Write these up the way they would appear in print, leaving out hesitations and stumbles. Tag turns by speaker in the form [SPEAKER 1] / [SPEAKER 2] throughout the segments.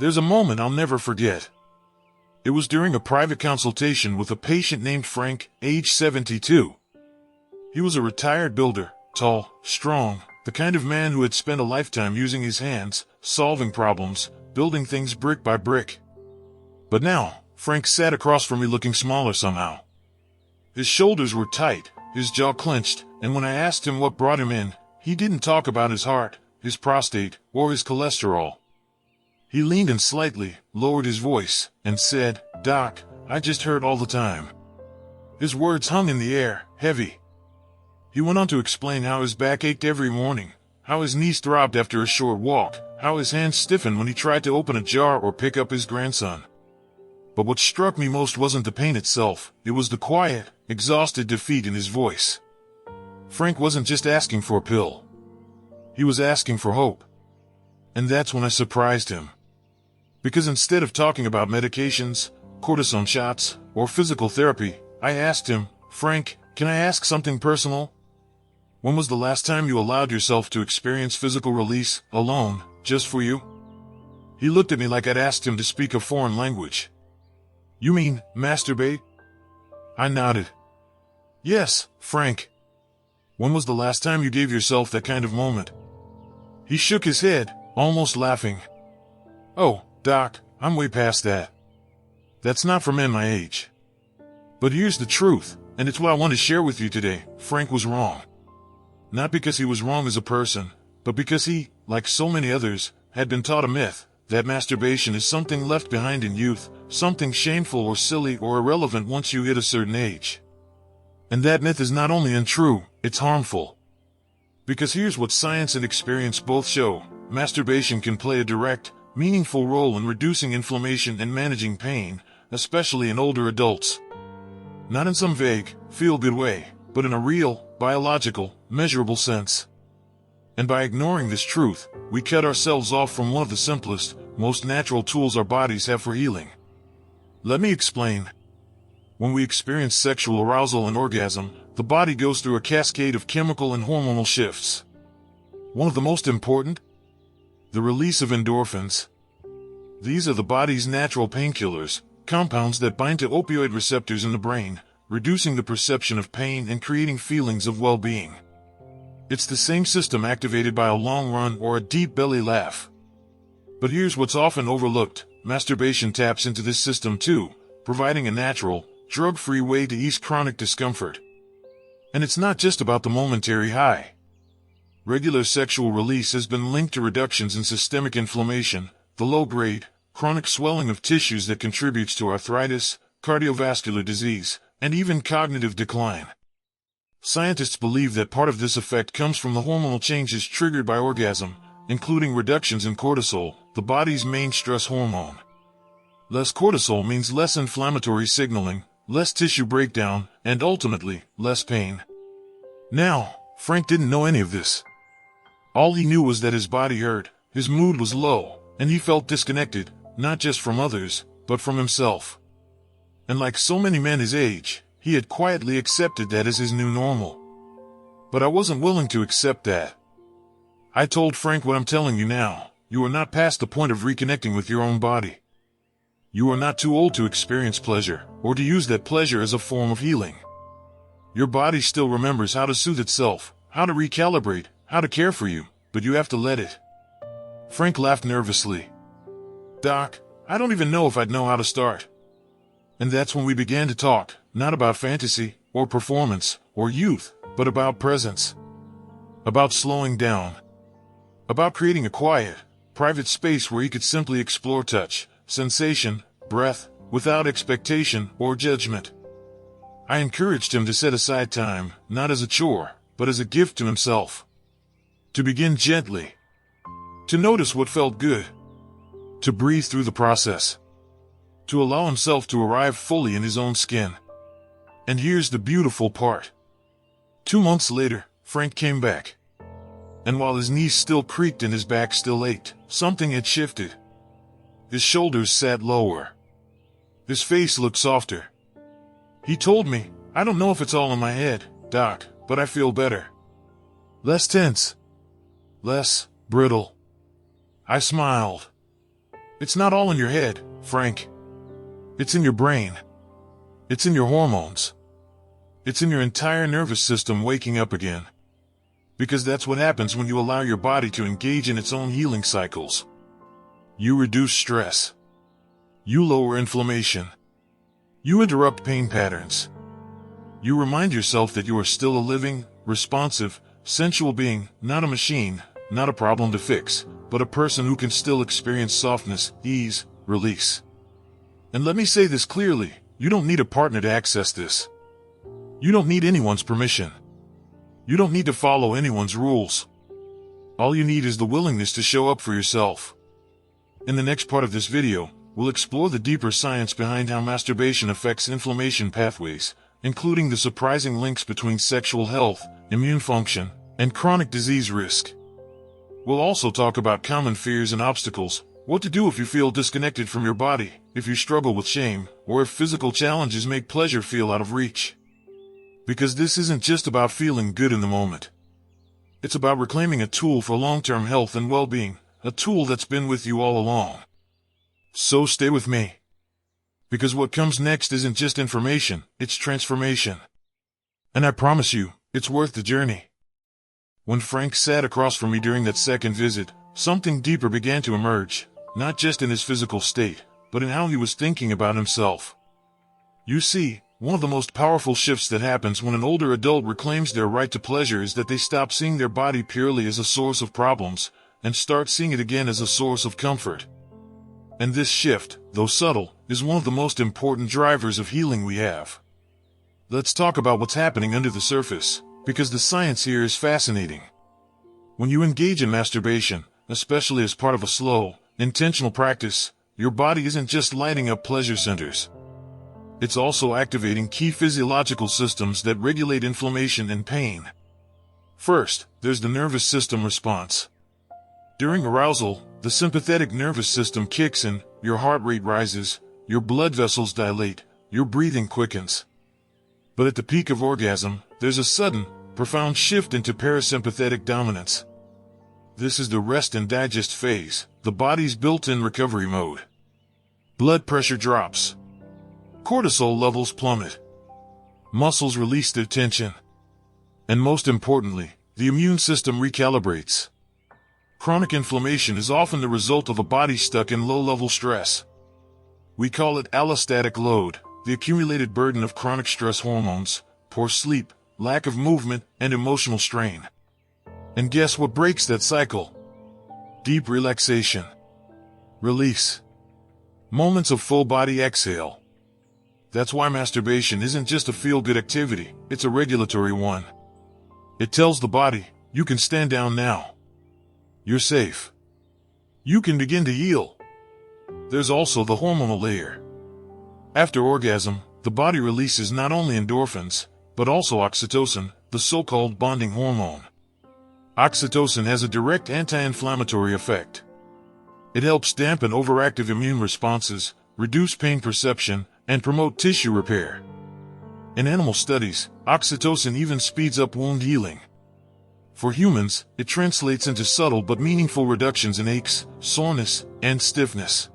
[SPEAKER 1] There's a moment I'll never forget. It was during a private consultation with a patient named Frank, age 72. He was a retired builder, tall, strong, the kind of man who had spent a lifetime using his hands, solving problems, building things brick by brick. But now, Frank sat across from me looking smaller somehow. His shoulders were tight, his jaw clenched, and when I asked him what brought him in, he didn't talk about his heart, his prostate, or his cholesterol. He leaned in slightly, lowered his voice, and said, "Doc, I just hurt all the time." His words hung in the air, heavy. He went on to explain how his back ached every morning, how his knees throbbed after a short walk, how his hands stiffened when he tried to open a jar or pick up his grandson. But what struck me most wasn't the pain itself, it was the quiet, exhausted defeat in his voice. Frank wasn't just asking for a pill. He was asking for hope. And that's when I surprised him. Because instead of talking about medications, cortisone shots, or physical therapy, I asked him, "Frank, can I ask something personal? When was the last time you allowed yourself to experience physical release, alone, just for you?" He looked at me like I'd asked him to speak a foreign language. "You mean, masturbate?" I nodded. "Yes, Frank. When was the last time you gave yourself that kind of moment?" He shook his head, almost laughing. "Oh, Doc, I'm way past that. That's not for men my age. But here's the truth, and it's what I want to share with you today. Frank was wrong. Not because he was wrong as a person, but because he, like so many others, had been taught a myth, that masturbation is something left behind in youth, something shameful or silly or irrelevant once you hit a certain age. And that myth is not only untrue, it's harmful. Because here's what science and experience both show: masturbation can play a direct, meaningful role in reducing inflammation and managing pain, especially in older adults. Not in some vague, feel-good way, but in a real, biological, measurable sense. And by ignoring this truth, we cut ourselves off from one of the simplest, most natural tools our bodies have for healing. Let me explain. When we experience sexual arousal and orgasm, the body goes through a cascade of chemical and hormonal shifts. One of the most important? The release of endorphins. These are the body's natural painkillers, compounds that bind to opioid receptors in the brain, reducing the perception of pain and creating feelings of well-being. It's the same system activated by a long run or a deep belly laugh. But here's what's often overlooked: masturbation taps into this system too, providing a natural, drug-free way to ease chronic discomfort. And it's not just about the momentary high. Regular sexual release has been linked to reductions in systemic inflammation, the low-grade, chronic swelling of tissues that contributes to arthritis, cardiovascular disease, and even cognitive decline. Scientists believe that part of this effect comes from the hormonal changes triggered by orgasm, including reductions in cortisol, the body's main stress hormone. Less cortisol means less inflammatory signaling, less tissue breakdown, and ultimately, less pain. Now, Frank didn't know any of this. All he knew was that his body hurt, his mood was low, and he felt disconnected, not just from others, but from himself. And like so many men his age, he had quietly accepted that as his new normal. But I wasn't willing to accept that. I told Frank what I'm telling you now: you are not past the point of reconnecting with your own body. You are not too old to experience pleasure, or to use that pleasure as a form of healing. Your body still remembers how to soothe itself, how to recalibrate, how to care for you, but you have to let it. Frank laughed nervously. "Doc, I don't even know if I'd know how to start." And that's when we began to talk, not about fantasy, or performance, or youth, but about presence. About slowing down. About creating a quiet, private space where he could simply explore touch, sensation, breath, without expectation or judgment. I encouraged him to set aside time, not as a chore, but as a gift to himself. To begin gently. To notice what felt good. To breathe through the process. To allow himself to arrive fully in his own skin. And here's the beautiful part. 2 months later, Frank came back. And while his knees still creaked and his back still ached, something had shifted. His shoulders sat lower. His face looked softer. He told me, "I don't know if it's all in my head, Doc, but I feel better. Less tense. Less brittle." I smiled. It's not all in your head, Frank. It's in your brain. It's in your hormones. It's in your entire nervous system waking up again. Because that's what happens when you allow your body to engage in its own healing cycles. You reduce stress. You lower inflammation. You interrupt pain patterns. You remind yourself that you are still a living, responsive, sensual being, not a machine, not a problem to fix, but a person who can still experience softness, ease, release. And let me say this clearly, you don't need a partner to access this. You don't need anyone's permission. You don't need to follow anyone's rules. All you need is the willingness to show up for yourself. In the next part of this video, we'll explore the deeper science behind how masturbation affects inflammation pathways, including the surprising links between sexual health, immune function, and chronic disease risk. We'll also talk about common fears and obstacles, what to do if you feel disconnected from your body, if you struggle with shame, or if physical challenges make pleasure feel out of reach. Because this isn't just about feeling good in the moment. It's about reclaiming a tool for long-term health and well-being, a tool that's been with you all along. So stay with me. Because what comes next isn't just information, it's transformation. And I promise you, it's worth the journey. When Frank sat across from me during that second visit, something deeper began to emerge, not just in his physical state, but in how he was thinking about himself. You see, one of the most powerful shifts that happens when an older adult reclaims their right to pleasure is that they stop seeing their body purely as a source of problems, and start seeing it again as a source of comfort. And this shift, though subtle, is one of the most important drivers of healing we have. Let's talk about what's happening under the surface, because the science here is fascinating. When you engage in masturbation, especially as part of a slow, intentional practice, your body isn't just lighting up pleasure centers. It's also activating key physiological systems that regulate inflammation and pain. First, there's the nervous system response. During arousal, the sympathetic nervous system kicks in, your heart rate rises, your blood vessels dilate, your breathing quickens. But at the peak of orgasm, there's a sudden, profound shift into parasympathetic dominance. This is the rest and digest phase, the body's built-in recovery mode. Blood pressure drops. Cortisol levels plummet. Muscles release their tension. And most importantly, the immune system recalibrates. Chronic inflammation is often the result of a body stuck in low-level stress. We call it allostatic load, the accumulated burden of chronic stress hormones, poor sleep, lack of movement, and emotional strain. And guess what breaks that cycle? Deep relaxation. Release. Moments of full-body exhale. That's why masturbation isn't just a feel-good activity, it's a regulatory one. It tells the body, you can stand down now. You're safe. You can begin to heal. There's also the hormonal layer. After orgasm, the body releases not only endorphins, but also oxytocin, the so-called bonding hormone. Oxytocin has a direct anti-inflammatory effect. It helps dampen overactive immune responses, reduce pain perception, and promote tissue repair. In animal studies, oxytocin even speeds up wound healing. For humans, it translates into subtle but meaningful reductions in aches, soreness, and stiffness.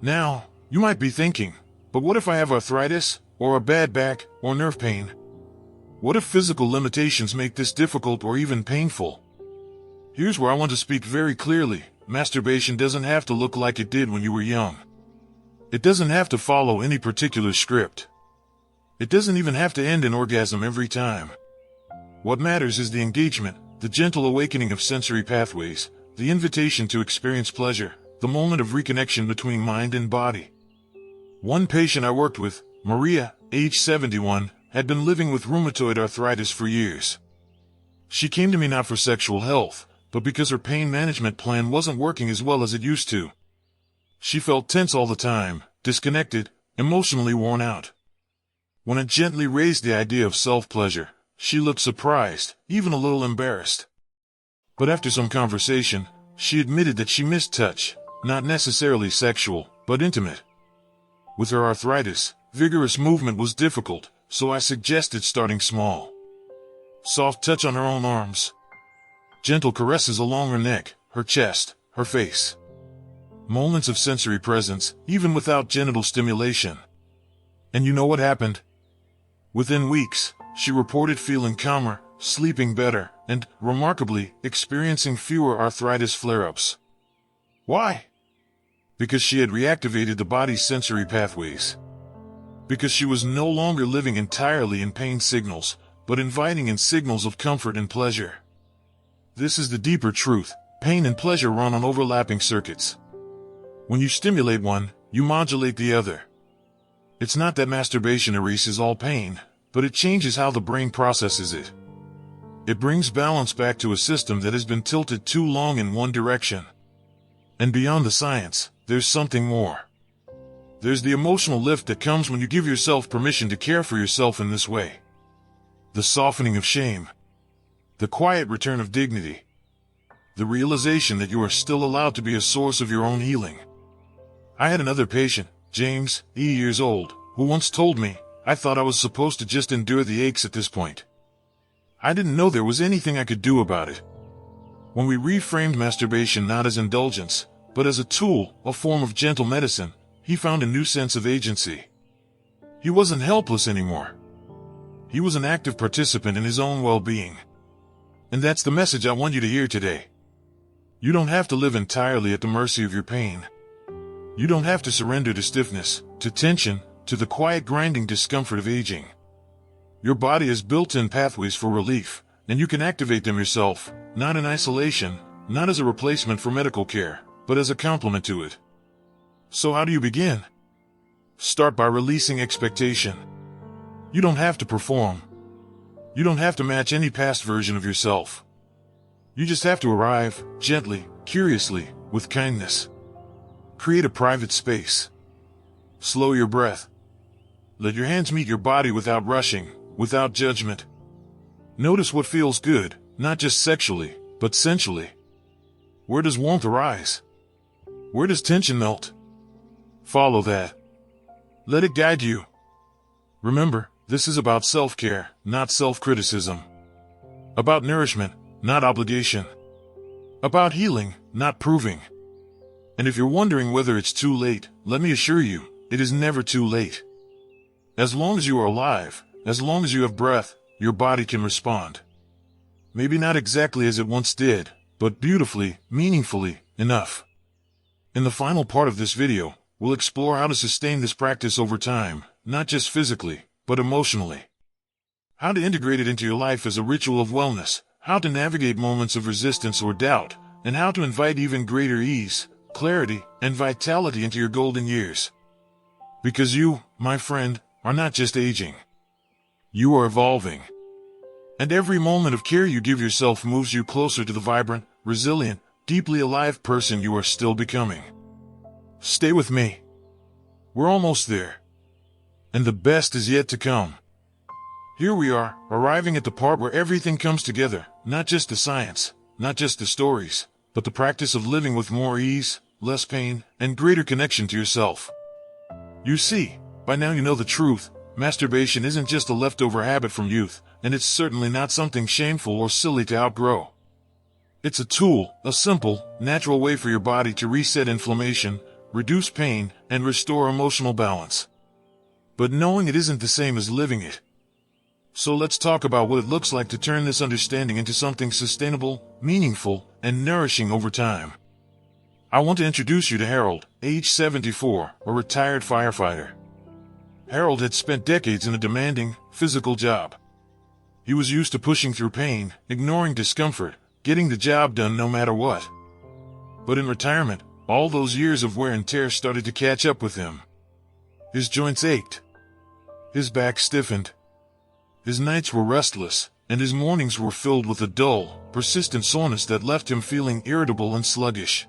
[SPEAKER 1] Now, you might be thinking, but what if I have arthritis, or a bad back, or nerve pain? What if physical limitations make this difficult or even painful? Here's where I want to speak very clearly. Masturbation doesn't have to look like it did when you were young. It doesn't have to follow any particular script. It doesn't even have to end in orgasm every time. What matters is the engagement, the gentle awakening of sensory pathways, the invitation to experience pleasure, the moment of reconnection between mind and body. One patient I worked with, Maria, age 71, had been living with rheumatoid arthritis for years. She came to me not for sexual health, but because her pain management plan wasn't working as well as it used to. She felt tense all the time, disconnected, emotionally worn out. When I gently raised the idea of self-pleasure, she looked surprised, even a little embarrassed. But after some conversation, she admitted that she missed touch, not necessarily sexual, but intimate. With her arthritis, vigorous movement was difficult, so I suggested starting small. Soft touch on her own arms. Gentle caresses along her neck, her chest, her face. moments of sensory presence, even without genital stimulation. And you know what happened? Within weeks, she reported feeling calmer, sleeping better, and, remarkably, experiencing fewer arthritis flare-ups. Why? Because she had reactivated the body's sensory pathways. Because she was no longer living entirely in pain signals, but inviting in signals of comfort and pleasure. This is the deeper truth. Pain and pleasure run on overlapping circuits. When you stimulate one, you modulate the other. It's not that masturbation erases all pain, but it changes how the brain processes it. It brings balance back to a system that has been tilted too long in one direction. And beyond the science, there's something more. There's the emotional lift that comes when you give yourself permission to care for yourself in this way. The softening of shame. The quiet return of dignity. The realization that you are still allowed to be a source of your own healing. I had another patient, James, 80 years old, who once told me, "I thought I was supposed to just endure the aches at this point. I didn't know there was anything I could do about it." When we reframed masturbation not as indulgence, but as a tool, a form of gentle medicine, he found a new sense of agency. He wasn't helpless anymore. He was an active participant in his own well-being. And that's the message I want you to hear today. You don't have to live entirely at the mercy of your pain. You don't have to surrender to stiffness, to tension, to the quiet grinding discomfort of aging. Your body has built-in pathways for relief, and you can activate them yourself, not in isolation, not as a replacement for medical care, but as a complement to it. So how do you begin? Start by releasing expectation. You don't have to perform. You don't have to match any past version of yourself. You just have to arrive, gently, curiously, with kindness. Create a private space. Slow your breath. Let your hands meet your body without rushing, without judgment. Notice what feels good, not just sexually, but sensually. Where does warmth arise? Where does tension melt? Follow that. Let it guide you. Remember, this is about self-care, not self-criticism. About nourishment, not obligation. About healing, not proving. And if you're wondering whether it's too late, let me assure you, it is never too late. As long as you are alive, as long as you have breath, your body can respond. Maybe not exactly as it once did, but beautifully, meaningfully, enough. In the final part of this video, we'll explore how to sustain this practice over time, not just physically, but emotionally. How to integrate it into your life as a ritual of wellness, how to navigate moments of resistance or doubt, and how to invite even greater ease, clarity, and vitality into your golden years. Because you, my friend, are not just aging. You are evolving. And every moment of care you give yourself moves you closer to the vibrant, resilient, deeply alive person you are still becoming. Stay with me. We're almost there. And the best is yet to come. Here we are, arriving at the part where everything comes together, not just the science, not just the stories, but the practice of living with more ease, less pain, and greater connection to yourself. You see, by now you know the truth. Masturbation isn't just a leftover habit from youth, and it's certainly not something shameful or silly to outgrow. It's a tool, a simple, natural way for your body to reset inflammation, reduce pain, and restore emotional balance. But knowing it isn't the same as living it. So let's talk about what it looks like to turn this understanding into something sustainable, meaningful, and nourishing over time. I want to introduce you to Harold, age 74, a retired firefighter. Harold had spent decades in a demanding, physical job. He was used to pushing through pain, ignoring discomfort, getting the job done no matter what. But in retirement, all those years of wear and tear started to catch up with him. His joints ached. His back stiffened. His nights were restless, and his mornings were filled with a dull, persistent soreness that left him feeling irritable and sluggish.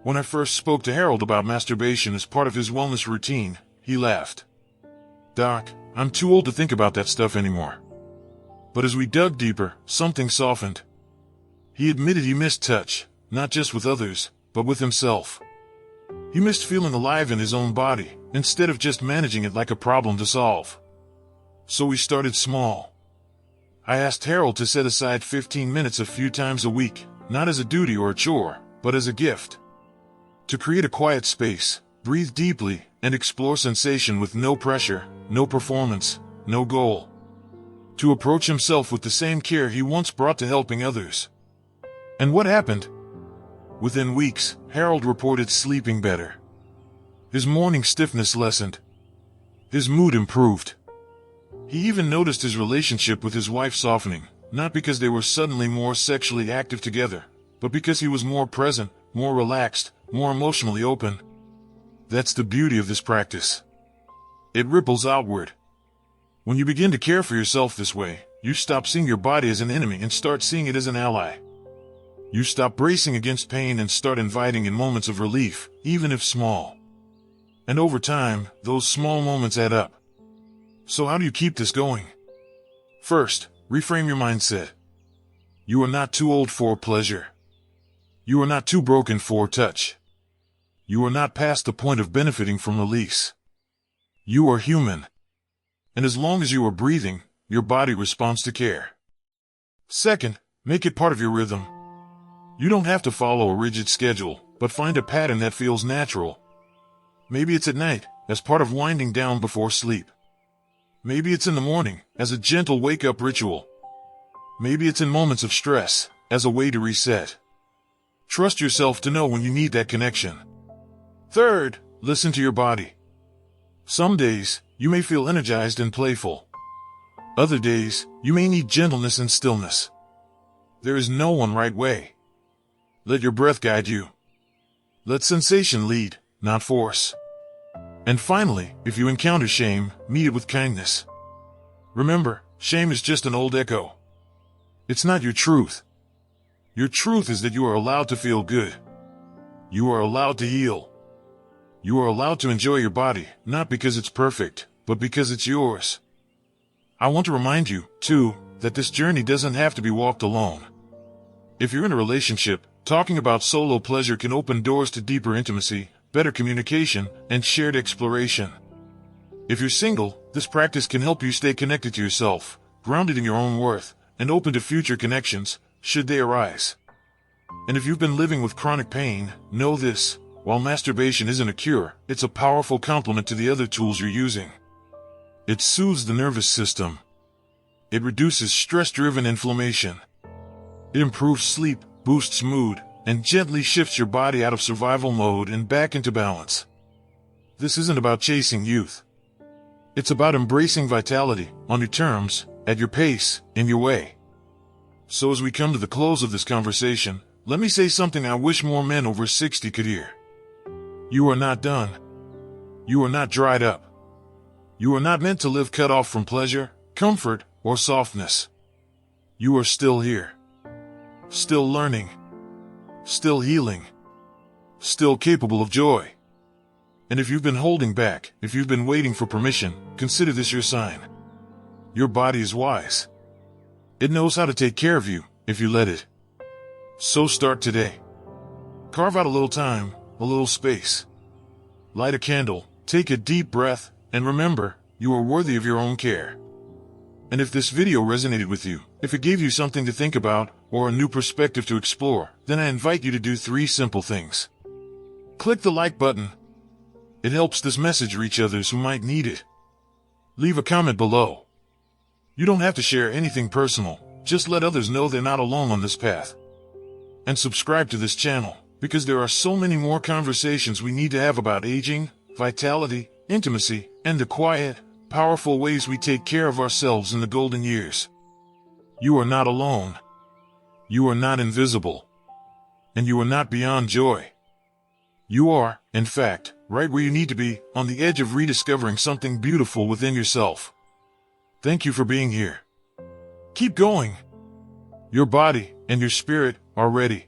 [SPEAKER 1] When I first spoke to Harold about masturbation as part of his wellness routine, he laughed. "Doc, I'm too old to think about that stuff anymore." But as we dug deeper, something softened. He admitted he missed touch, not just with others, but with himself. He missed feeling alive in his own body, instead of just managing it like a problem to solve. So we started small. I asked Harold to set aside 15 minutes a few times a week, not as a duty or a chore, but as a gift. To create a quiet space, breathe deeply, and explore sensation with no pressure, no performance, no goal. To approach himself with the same care he once brought to helping others. And what happened? Within weeks, Harold reported sleeping better. His morning stiffness lessened. His mood improved. He even noticed his relationship with his wife softening, not because they were suddenly more sexually active together, but because he was more present, more relaxed, more emotionally open. That's the beauty of this practice. It ripples outward. When you begin to care for yourself this way, you stop seeing your body as an enemy and start seeing it as an ally. You stop bracing against pain and start inviting in moments of relief, even if small. And over time, those small moments add up. So how do you keep this going? First, reframe your mindset. You are not too old for pleasure. You are not too broken for touch. You are not past the point of benefiting from release. You are human. And as long as you are breathing, your body responds to care. Second, make it part of your rhythm. You don't have to follow a rigid schedule, but find a pattern that feels natural. Maybe it's at night, as part of winding down before sleep. Maybe it's in the morning, as a gentle wake-up ritual. Maybe it's in moments of stress, as a way to reset. Trust yourself to know when you need that connection. Third, listen to your body. Some days, you may feel energized and playful. Other days, you may need gentleness and stillness. There is no one right way. Let your breath guide you. Let sensation lead, not force. And finally, if you encounter shame, meet it with kindness. Remember, shame is just an old echo. It's not your truth. Your truth is that you are allowed to feel good. You are allowed to heal. You are allowed to enjoy your body, not because it's perfect, but because it's yours. I want to remind you, too, that this journey doesn't have to be walked alone. If you're in a relationship, talking about solo pleasure can open doors to deeper intimacy, better communication, and shared exploration. If you're single, this practice can help you stay connected to yourself, grounded in your own worth, and open to future connections, should they arise. And if you've been living with chronic pain, know this: while masturbation isn't a cure, it's a powerful complement to the other tools you're using. It soothes the nervous system. It reduces stress-driven inflammation. It improves sleep, boosts mood, and gently shifts your body out of survival mode and back into balance. This isn't about chasing youth. It's about embracing vitality, on your terms, at your pace, in your way. So as we come to the close of this conversation, let me say something I wish more men over 60 could hear. You are not done. You are not dried up. You are not meant to live cut off from pleasure, comfort, or softness. You are still here. Still learning. Still healing. Still capable of joy. And if you've been holding back, if you've been waiting for permission, consider this your sign. Your body is wise. It knows how to take care of you, if you let it. So start today. Carve out a little time, a little space. Light a candle, take a deep breath, and remember, you are worthy of your own care. And if this video resonated with you, if it gave you something to think about, or a new perspective to explore, then I invite you to do 3 simple things. Click the like button. It helps this message reach others who might need it. Leave a comment below. You don't have to share anything personal, just let others know they're not alone on this path. And subscribe to this channel, because there are so many more conversations we need to have about aging, vitality, intimacy, and the quiet, powerful ways we take care of ourselves in the golden years. You are not alone. You are not invisible. And you are not beyond joy. You are, in fact, right where you need to be, on the edge of rediscovering something beautiful within yourself. Thank you for being here. Keep going. Your body and your spirit are ready.